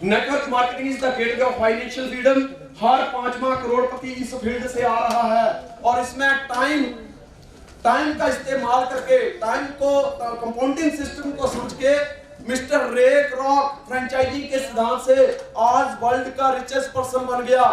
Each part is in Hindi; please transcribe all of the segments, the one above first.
Network marketing is the gateway of financial freedom. हर 5वां करोड़पति इस फील्ड से आ रहा है और इसमें टाइम का इस्तेमाल करके, टाइम को कंपाउंडिंग सिस्टम को समझ के मिस्टर रे क्रॉक फ्रेंचाइजिंग के सिद्धांत से आज वर्ल्ड का रिचेस्ट पर्सन बन गया।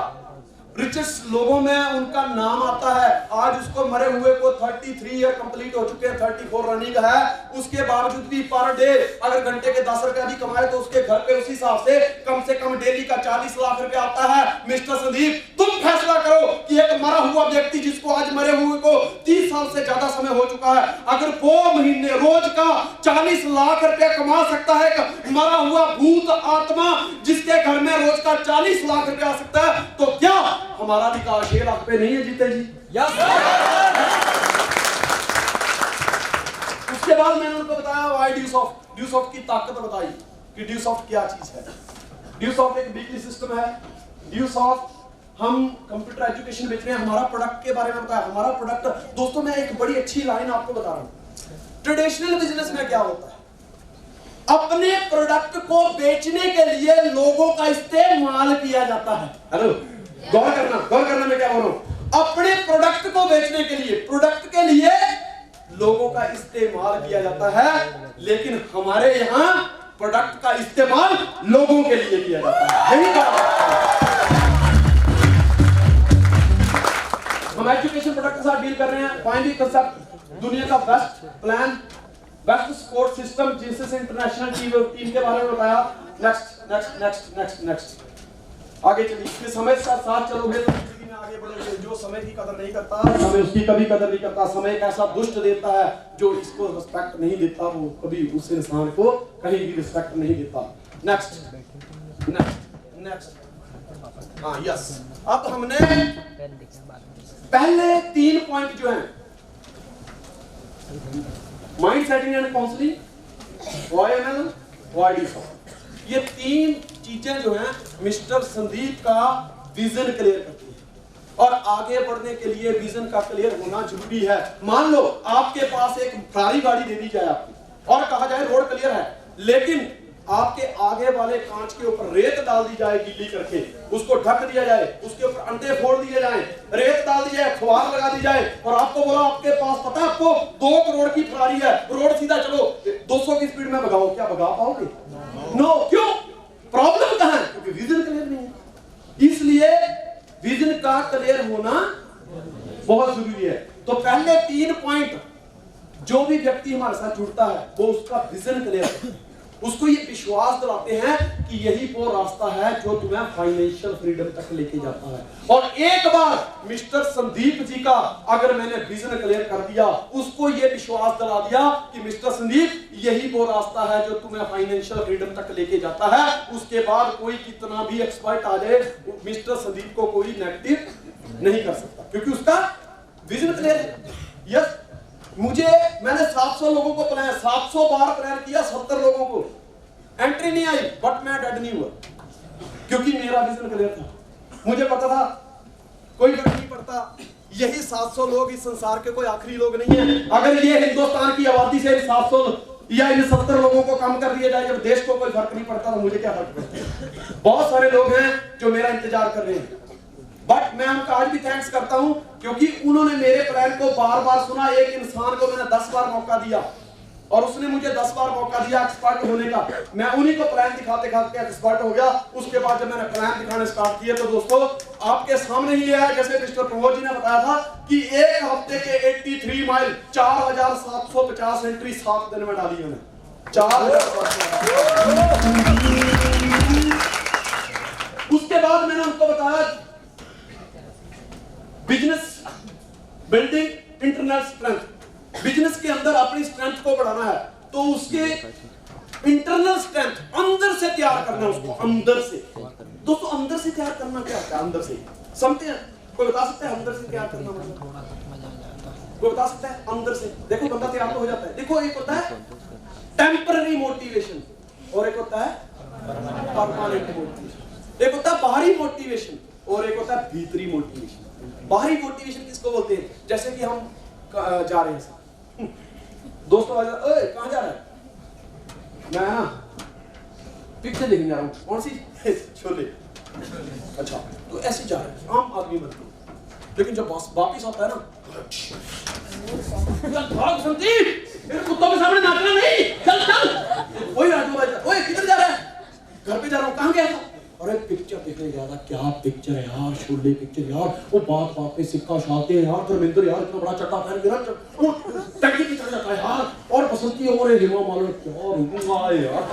रिचेस्ट लोगों में उनका नाम आता है। आज उसको मरे हुए को 33 ईयर कंप्लीट हो चुके हैं, 34 रनिंग है। उसके बावजूद भी पर डे अगर घंटे के 10 रुपया भी कमाए तो उसके घर पे उसी हिसाब से कम डेली का 40 लाख रुपया आता है। मिस्टर संदीप, तुम फैसला करो कि एक मरा हुआ व्यक्ति जिसको आज मरे हुए को 30 साल से ज्यादा समय हो चुका है, अगर वो महीने रोज का 40 लाख रुपया कमा सकता है, एक मरा हुआ भूत आत्मा जिसके घर में रोज का 40 लाख रुपया आ सकता है, तो क्या हमारा अधिकार 6 लाख पे नहीं है जीते जी? उसके बाद मैंने उनको बताया वाई ड्यूसॉफ्ट की ताकत बताई कि ड्यूसॉफ्ट क्या चीज है। ड्यूसॉफ्ट एक वीकली सिस्टम है। ड्यूसॉफ्ट हम कंप्यूटर एजुकेशन बेच रहे हैं। हमारा प्रोडक्ट के बारे में बताया। हमारा प्रोडक्ट, दोस्तों मैं एक बड़ी अच्छी लाइन आपको बता रहा हूं। ट्रेडिशनल बिजनेस में क्या होता है, अपने प्रोडक्ट को बेचने के लिए लोगों का इस्तेमाल किया जाता है। हेलो, गौर करना मैं क्या बोल रहा हूं। अपने प्रोडक्ट को बेचने के लिए, प्रोडक्ट के लिए लोगों का इस्तेमाल किया जाता है, लेकिन हमारे यहां प्रोडक्ट का इस्तेमाल लोगों के लिए किया जाता है। यही बात है। हम एजुकेशन प्रोडक्ट के साथ डील कर रहे हैं। फाइनली कंसेप्ट, दुनिया का best plan, best support system, GSS international team के बारे में बताया। नेक्स्ट आगे चलिए। इस समय के साथ चलोगे तो जिंदगी में आगे बढ़ोगे। जो समय की कदर नहीं करता, समय उसकी कभी कदर नहीं करता। समय एक ऐसा दुष्ट देता है जो इसको रिस्पेक्ट नहीं देता, वो कभी उस इंसान को कहीं भी रिस्पेक्ट नहीं देता। नेक्स्ट हाँ यस। अब हमने पहले 3 पॉइंट जो हैं, mind setting and counselling, OML, OID, ये 3 चीजें जो हैं मिस्टर संदीप का विजन क्लियर करती है। और आगे बढ़ने के लिए विजन का क्लियर होना जरूरी है। मान लो आपके पास एक फरारी गाड़ी दे दी जाए आपको और कहा जाए रोड क्लियर है, लेकिन आपके आगे वाले कांच के ऊपर रेत डाल दी जाए गीली करके, उसको ढक दिया जाए, उसके ऊपर अंडे फोड़ दिए जाए, रेत डाल दी जाए, फुहार लगा दी जाए और आपको बोला आपके पास पता है आपको 2 करोड़ की फरारी है, रोड सीधा चलो 200 की स्पीड में भगाओ, क्या भगा पाओगे? नो। क्यों? प्रॉब्लम कहां है? क्योंकि विजन क्लियर नहीं है। इसलिए विजन का क्लियर होना बहुत जरूरी है। तो पहले 3 पॉइंट, जो भी व्यक्ति हमारे साथ जुड़ता है वो उसका विजन क्लियर है, उसको ये विश्वास दिलाते हैं कि यही वो रास्ता है जो तुम्हें फाइनेंशियल फ्रीडम तक लेके जाता है। और एक बार मिस्टर संदीप जी का अगर मैंने विजन क्लियर कर दिया, उसको ये विश्वास दिला दिया कि मिस्टर संदीप यही वो रास्ता है जो तुम्हें फाइनेंशियल फ्रीडम तक लेके जाता है, उसके बाद कोई कितना भी एक्सपर्ट आ जाए, मिस्टर संदीप को कोई नेगेटिव नहीं कर सकता, क्योंकि उसका विजन क्लियर है। यस, मैंने 700 लोगों को प्लान, 700 बार प्लान किया, 70 लोगों को एंट्री नहीं आई, बट मैं डेड नहीं हुआ क्योंकि मेरा विजन क्लियर था। मुझे पता था कोई फर्क नहीं पड़ता, यही 700 लोग इस संसार के कोई आखिरी लोग नहीं है। अगर ये हिंदुस्तान की आबादी से 700 या इन 70 लोगों को कम कर दिया जाए, जब देश को कोई फर्क नहीं पड़ता तो मुझे क्या फर्क पड़ता है? बहुत सारे लोग हैं जो मेरा इंतजार कर रहे हैं, बट मैं उनका आज भी थैंक्स करता हूं क्योंकि उन्होंने मेरे प्लान को बार-बार सुना। एक इंसान को मैंने 10 बार मौका दिया और उसने मुझे 10 बार मौका दिया एक्सपर्ट होने का। मैं उन्हीं को प्लान दिखाते दिखाते एक्सपर्ट हो गया। उसके बाद जब मैंने प्लान दिखाने स्टार्ट किए तो दोस्तों आपके सामने ही है, जैसे मिस्टर प्रमोद जी ने बताया था कि एक हफ्ते के 83 माइल 4750 एंट्री 7 दिन में डाली मैंने। 4750। उसके बाद मैंने उनको बताया business building internal strength, business के अंदर अपनी स्ट्रेंथ को बढ़ाना है तो उसके इंटरनल स्ट्रेंथ अंदर से तैयार करना, उसको अंदर से। दोस्तों अंदर से तैयार करना क्या होता है? अंदर से समझते हैं? कोई बता सकता है अंदर से तैयार करना मतलब? कोई बता सकता है अंदर से? देखो बंदा तैयार तो हो जाता है। देखो एक होता है टेम्पररी मोटिवेशन और एक होता है परमानेंट मोटिवेशन। एक होता है बाहरी मोटिवेशन और एक होता है भीतरी मोटिवेशन। बाहरी मोटिवेशन किसको बोलते हैं? जैसे कि हम जा रहे हैं दोस्तों, कहां जा रहा है? मैं ना पिक्चर देखने जा रहा हूँ। कौन सी? शोले। अच्छा, तो ऐसे जा रहे हैं, आम आदमी बनते हैं। लेकिन जब वापिस आता है ना, कुत्तों के सामने नाचना नहीं, चल चल। वही राजू भाई, ओए किधर जा रहा है? घर पे जा रहा हूँ। कहाँ गया था? अरे पिक्चर देखने गया था। क्या पिक्चर है यार, शोले पिक्चर यार। वो बात बात पे सिक्का उछालते हैं यार, धर्मेंद्र यार इतना बड़ा चट्टा पहन के ना टंकी की चढ़ जाता है यार। और बसंती और हेमा मालिनी क्या रूपा है यार।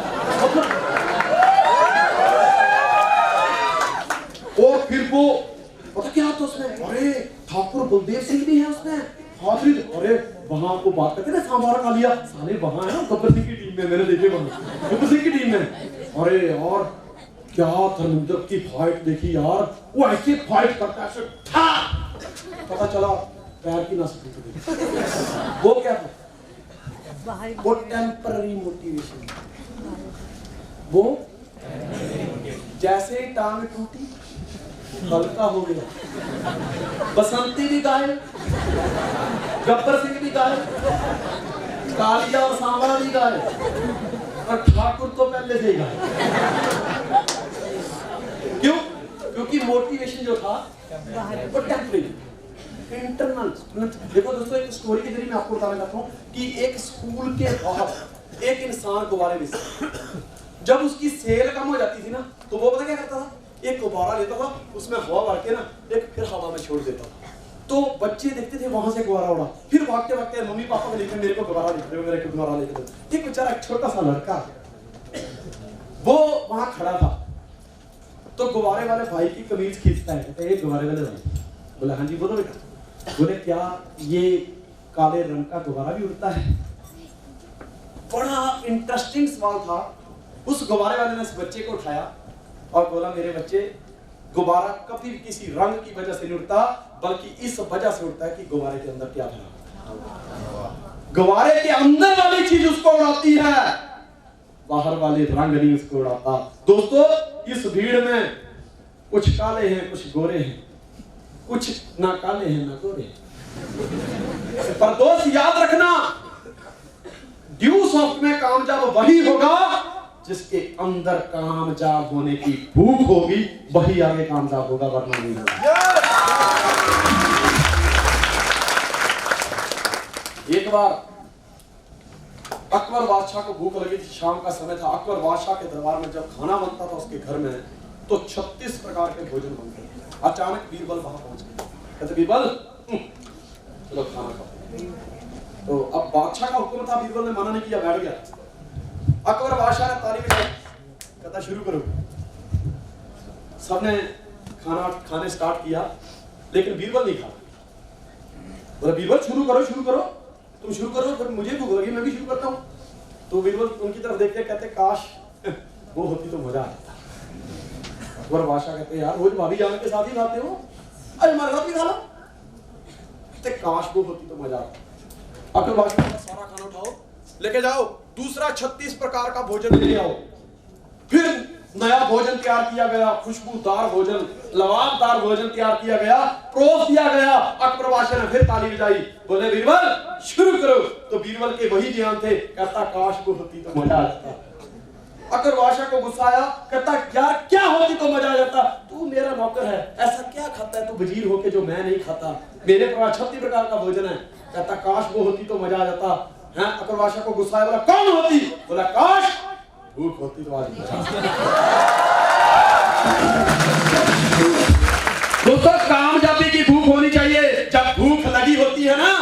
और फिर वो पता क्या था उसमें? अरे ठाकुर बलदेव सिंह भी है उसमें। अरे वहां को बात करते ना, सांबारा खा लिया साले, वहां है ना गब्बर सिंह की टीम में, मैंने देखे वहां गब्बर सिंह की टीम में। अरे और क्या धर्मेंद्र की फाइट देखी यार, वो ऐसे फाइट करता है ऐसे, पता चला पैर की नस टूट गई। वो क्या था? वो टेम्पररी मोटिवेशन। वो जैसे ही टांग टूटी हल्का हो गया। बसंती भी गायब, गब्बर सिंह भी गायब, कालिया और सांवरा भी गायब, और ठाकुर तो पहले से ही गायब। क्यों? क्योंकि मोटिवेशन जो था वो टेम्परेरी, इंटरनल। देखो दोस्तों, एक स्टोरी के जरिए मैं आपको बताना चाहता हूँ कि एक स्कूल के बाहर एक इंसान गुब्बारे बेचता, जब उसकी सेल कम हो जाती थी ना, तो वो पता क्या करता था? एक गुब्बारा लेता था, उसमें हवा भर के ना एक फिर हवा में छोड़ देता था। तो बच्चे देखते थे वहां से गुब्बारा उड़ा, फिर भागते भागते मम्मी पापा को लेकर मेरे को गुब्बारा लेकर दो, मेरे को गुब्बारा लेकर दो। एक बेचारा छोटा सा लड़का वो वहां खड़ा था, तो गुब्बारे वाले भाई की कमीज खींचता है, कहते हैं गुब्बारे वाले भाई। बोला हाँ जी बोलो बेटा। बोले क्या ये काले रंग का गुब्बारा भी उड़ता है? बड़ा इंटरेस्टिंग सवाल था। उस गुब्बारे वाले ने उस बच्चे को उठाया और बोला मेरे बच्चे, गुब्बारा कभी किसी रंग की वजह से नहीं उड़ता, बल्कि इस वजह से उड़ता है कि गुब्बारे के अंदर क्या भरा। गुब्बारे के अंदर वाली चीज उसको उड़ाती है, बाहर वाले रंग नहीं उसको उड़ाता। दोस्तों, इस भीड़ में कुछ काले हैं, कुछ गोरे हैं, कुछ ना काले हैं ना गोरे हैं। पर दोस्त याद रखना, ड्यू सॉफ्ट में कामयाब वही होगा जिसके अंदर कामयाब होने की भूख होगी, वही आगे कामयाब होगा, वरना नहीं होगा। एक बार अकबर बादशाह को भूख लगी थी, शाम का समय था। अकबर बादशाह के दरबार में जब खाना बनता था उसके घर में, तो 36 प्रकार के भोजन बनते थे। अचानक बीरबल वहां पहुंच गए, कहते बीरबल चलो खाना खाओ। तो अब बादशाह का हुक्म था, बीरबल ने मना नहीं किया, बैठ गया। अकबर बादशाह ने ताली बजाई, कहता शुरू करो। सबने खाना खाने स्टार्ट किया, लेकिन बीरबल नहीं खा। बोला बीरबल शुरू करो, शुरू करो, तुम शुरू करो, फिर मुझे भूख लगी, मैं भी शुरू करता हूँ। तो बीरबल उनकी तरफ देखते कहते काश वो होती तो मजा आता। अकबर बादशाह कहते यार रोज भाभी जान के साथ ही खाते हो, अरे हमारे साथ भी खा लो। कहते काश वो होती तो मजा आता। अकबर बादशाह का सारा खाना उठाओ, लेके जाओ, दूसरा 36 प्रकार का भोजन ले आओ। फिर नया भोजन तैयार किया गया, खुशबूदार भोजन, लवाबदार भोजन तैयार किया गया, परोस दिया गया। अकबर बादशाह ने फिर ताली बजाई, बोले बीरबल शुरू करो। तो बीरबल के वही ध्यान थे, कहता काश वो होती तो मजा आता। अकबर बादशाह को गुस्सा आया, कहता यार क्या होती तो मजा आ जाता, तू मेरा नौकर है, ऐसा क्या खाता है तू वजीर होके जो मैं नहीं खाता, मेरे पास 36 प्रकार का भोजन है। कहता काश वो होती तो मजा आ जाता है। अकबर बादशाह को गुस्सा आया, बोला कौन होती? बोला काश भूख होती तो आज दोस्तों, कामयाबी की भूख होनी चाहिए। जब भूख लगी होती है ना,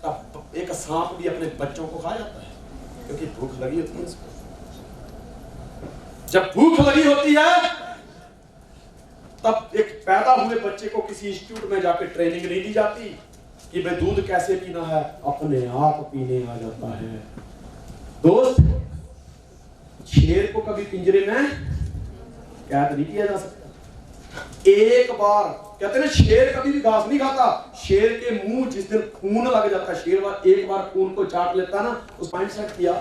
तब एक सांप भी अपने बच्चों को खा जाता है, क्योंकि भूख लगी होती है उसको। जब भूख लगी होती है, तब एक पैदा हुए बच्चे को किसी इंस्टीट्यूट में जाकर ट्रेनिंग नहीं दी जाती कि भाई दूध कैसे पीना है, अपने आप पीने आ जाता है। दोस्त, शेर को कभी पिंजरे में कैद नहीं किया जा सकता। एक बार कहते हैं शेर कभी भी घास नहीं खाता, शेर के मुंह जिस दिन खून लग जाता है, शेर एक बार खून को चाट लेता ना, उस माइंड सेट किया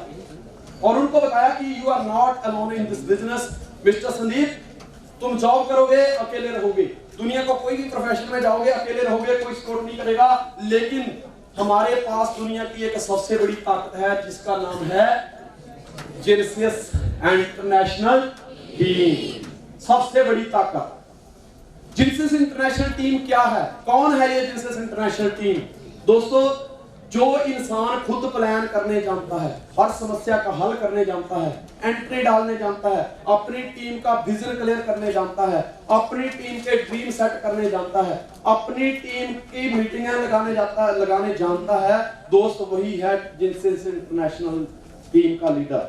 और उनको बताया कि you are not alone in this business mister Sandeep, तुम जॉब करोगे अकेले रहोगे, दुनिया को कोई भी प्रोफेशन में जाओगे अकेले रहोगे, कोई सपोर्ट नहीं करेगा, लेकिन हमारे पास दुनिया की एक सबसे बड़ी ताकत है जिसका नाम है जेनेसिस एंड इंटरनेशनल टीम सबसे बड़ी ताकत। जिनसिस इंटरनेशनल टीम क्या है, कौन है ये जिनसिस इंटरनेशनल टीम? दोस्तों, जो इंसान खुद प्लान करने जानता है, हर समस्या का हल करने जानता है, एंट्री डालने जानता है, अपनी टीम का विजन क्लियर करने जानता है, अपनी टीम के ड्रीम सेट करने जानता है, अपनी टीम की मीटिंगें लगाने जानता है, दोस्त वही है जिनसिस इंटरनेशनल टीम का लीडर।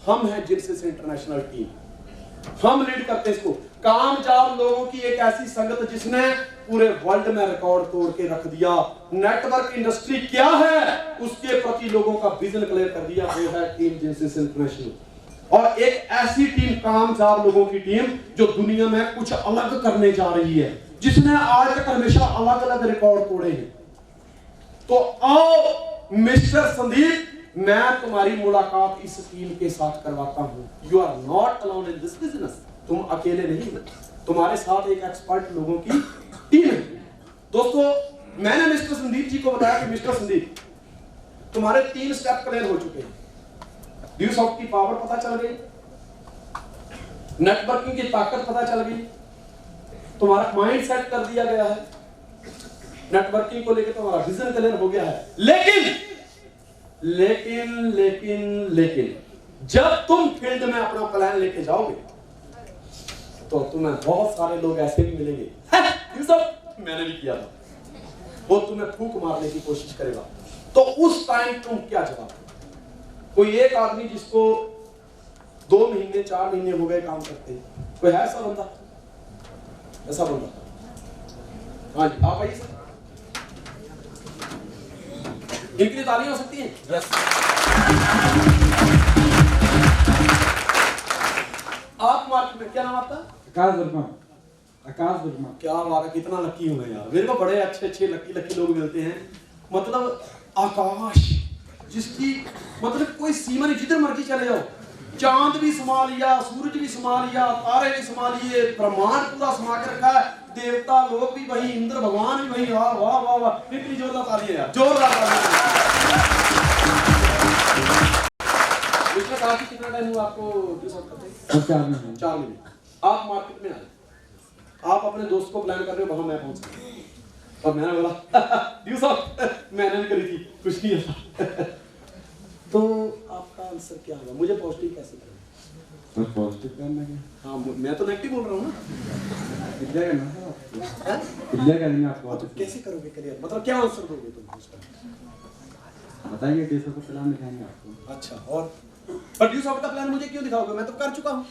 हम हैं जिनसिस इंटरनेशनल टीम, हम लीड करते हैं इसको। कामयाब लोगों की एक ऐसी संगत जिसने पूरे वर्ल्ड में रिकॉर्ड तोड़ के रख दिया। नेटवर्क इंडस्ट्री क्या है उसके प्रति लोगों का विजन क्लियर कर दिया, वो है टीम जिनसिस इंटरनेशनल। और एक ऐसी टीम, कामयाब लोगों की टीम जो दुनिया में कुछ अलग करने जा रही है, जिसने आज तक हमेशा अलग अलग रिकॉर्ड तोड़े हैं। तो आओ मिस्टर संदीप, मैं तुम्हारी मुलाकात इस टीम के साथ करवाता हूं। You are not alone in this business, तुम अकेले नहीं हो, तुम्हारे साथ एक एक्सपर्ट लोगों की टीम है। दोस्तों, मैंने मिस्टर संदीप जी को बताया कि मिस्टर संदीप, तुम्हारे 3 स्टेप क्लियर हो चुके हैं। ड्यूसॉफ्ट की पावर पता चल गई, नेटवर्किंग की ताकत पता चल गई, तुम्हारा माइंड सेट कर दिया गया है, नेटवर्किंग को लेकर तुम्हारा विजन क्लियर हो गया है। लेकिन जब तुम फील्ड में अपना प्लान लेके जाओगे तो तुम्हें बहुत सारे लोग ऐसे भी मिलेंगे, ये सब मैंने भी किया था, वो तुम्हें फूंक मारने की कोशिश करेगा। तो उस टाइम तुम क्या जवाब? कोई एक आदमी जिसको 2 महीने 4 महीने हो गए काम करते, कोई है ऐसा बंदा? ऐसा बंदा? हाँ जी, आप आइए सर, इनके लिए तालियां हो सकती हैं। yes. आप मार्केट में क्या नाम आपका? आकाश वर्मा। क्या बात है, कितना लकी हूं मैं यार, मेरे को बड़े अच्छे लकी लोग मिलते हैं। मतलब आकाश जिसकी मतलब कोई सीमा नहीं, जिधर मर्जी चले जाओ, चांद भी समा लिया, सूरज भी समा लिया, तारे भी समा लिए, ब्रह्मांड पूरा समा के रखा है, देवता लोग भी वही, इंद्र भगवान भी वही। वाह वाह वाह वाह, कितनी जोरदार ताली है यार, जोरदार ताली। इसमें काफी कितना टाइम हुआ आपको ड्यूसॉफ्ट करते? 4 महीने। आप मार्केट में आए, आप अपने दोस्त को प्लान कर रहे हो, वहां मैं पहुंच गया और मैंने बोला ड्यूसॉफ्ट मैंने भी करी थी, कुछ नहीं था। तो आपका आंसर क्या होगा? मुझे पॉजिटिव कैसे करना? तो पॉजिटिव करना है। हाँ, मैं तो नेगेटिव बोल रहा हूँ ना। क्लियर करना है, क्लियर करेंगे आपको। तो कैसे करोगे क्लियर? मतलब क्या आंसर दोगे तुम उसका? बताएंगे कैसे को प्लान दिखाएंगे आपको। अच्छा, और पर ड्यूसॉफ्ट का प्लान मुझे क्यों दिखाओगे? मैं तो कर चुका हूँ,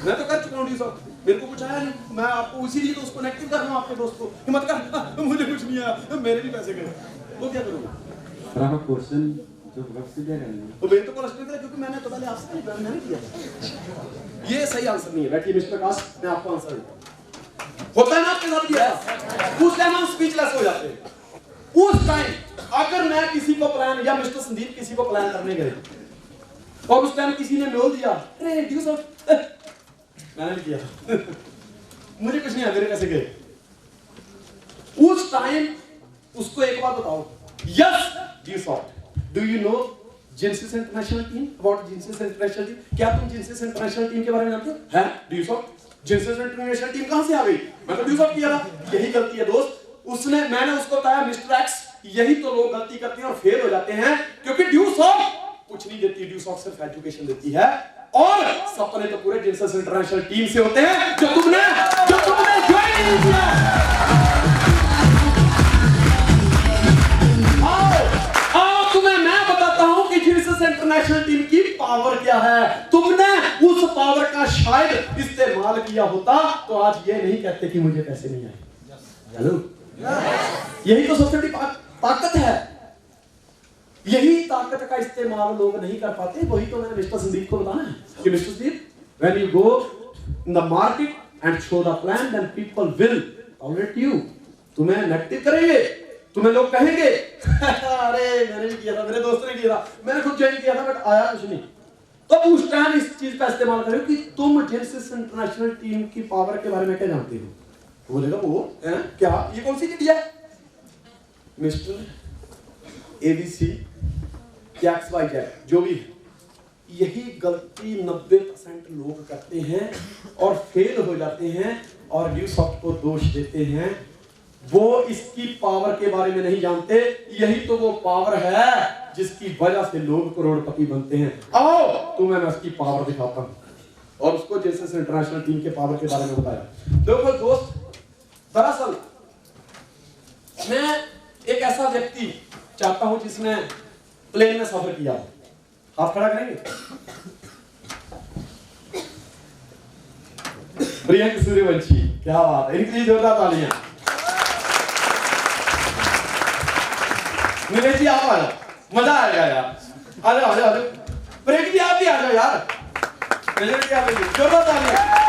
मैं तो कर चुका हूँ ड्यूसॉफ्ट, मेरे को कुछ आया नहीं। मैं आपको इसीलिए तो उसको नेगेटिव कर रहा हूँ, आपके दोस्त को हिम्मत कर, मुझे कुछ नहीं आया, मेरे भी पैसे गए, वो क्या करोगे? पर आपका क्वेश्चन जो वक्त से क्या करेंगे? तो मेरे तो क्वेश्चन करें, क्योंकि मैंने तो पहले आपसे नहीं किया था। ये सही आंसर नहीं है। बैठिए मिस्टर काश, मैं आपको आंसर देता हूं। होता है ना आपके साथ ये? उस टाइम हम स्पीचलेस हो जाते हैं। उस टाइम अगर मैं किसी को प्लान, या मिस्टर संदीप किसी को प्लान करने गए और उस टाइम किसी ने बोल दिया, अरे ड्यूसॉफ्ट मैंने नहीं किया मुझे कुछ नहीं, मेरे कैसे गए? उस टाइम उसको एक बात बताओ, यस ड्यूसॉफ्ट, do you know Genesis international team? About Genesis international team, क्या तुम जिनसिस इंटरनेशनल टीम के बारे में जानते हो? हैं ड्यूसॉफ्ट, जिनसिस इंटरनेशनल टीम कहां से आ गई? मैं तो ड्यूसॉफ्ट किया था। यही गलती है दोस्त, उसने, मैंने उसको बताया मिस्टर एक्स, यही तो लोग गलती करते हैं और फेल हो जाते हैं, क्योंकि ड्यूसॉफ्ट कुछ नहीं देती, ड्यूसॉफ्ट सिर्फ एजुकेशन देती है, और सपने तो पूरे जिनसिस इंटरनेशनल टीम से होते हैं जो तुमने ज्वाइन नहीं किया। आओ तुम्हें मैं बताता हूं कि जिनसिस इंटरनेशनल टीम की पावर क्या है। तुमने उस पावर का शायद इस्तेमाल किया होता तो आज ये नहीं कहते कि मुझे पैसे नहीं आए। हेलो, यही तो सबसे बड़ी ताकत है। यही ताकत का इस्तेमाल लोग नहीं कर पाते। वही तो मैंने मिस्टर संदीप को बताना है कि mister Sandeep, when you go in the market and show the plan, then people will tolerate you. तुम्हें नेगेटिव करेंगे, तुम्हें लोग कहेंगे अरे मैंने भी किया था, मेरे दोस्त ने किया था, मैंने खुद ज्वाइन किया था, बट आया कुछ नहीं। तो उस टाइम इस चीज का इस्तेमाल करो कि तुम जिनसिस इंटरनेशनल टीम की पावर के बारे में क्या जानते हो? बोलेगा वो क्या, ये कौन सी चिट्ठी है? मिस्टर ABC XYZ जो भी है, यही गलती 90% लोग करते हैं और फेल हो जाते हैं और न्यूज़सॉफ्ट को दोष देते हैं। वो इसकी पावर के बारे में नहीं जानते। यही तो वो पावर है जिसकी वजह से लोग करोड़पति बनते हैं। आओ तुम्हें मैं उसकी पावर दिखाता हूं। और उसको जैसे इंटरनेशनल टीम के पावर के बारे में बताया। देखो दोस्त, दरअसल मैं एक ऐसा व्यक्ति चाहता हूं जिसने प्लेन में सफर किया। हाथ खड़ा करेंगे। प्रियंक सूर्यवंशी, क्या बात है, इनके लिए जोरदार तालियां। नीलेश जी आप आ जाओ, मजा आएगा यार। आ जाओ आ जाओ। प्रियंक जी आप भी आ जाओ यार। जोरदार तालियां।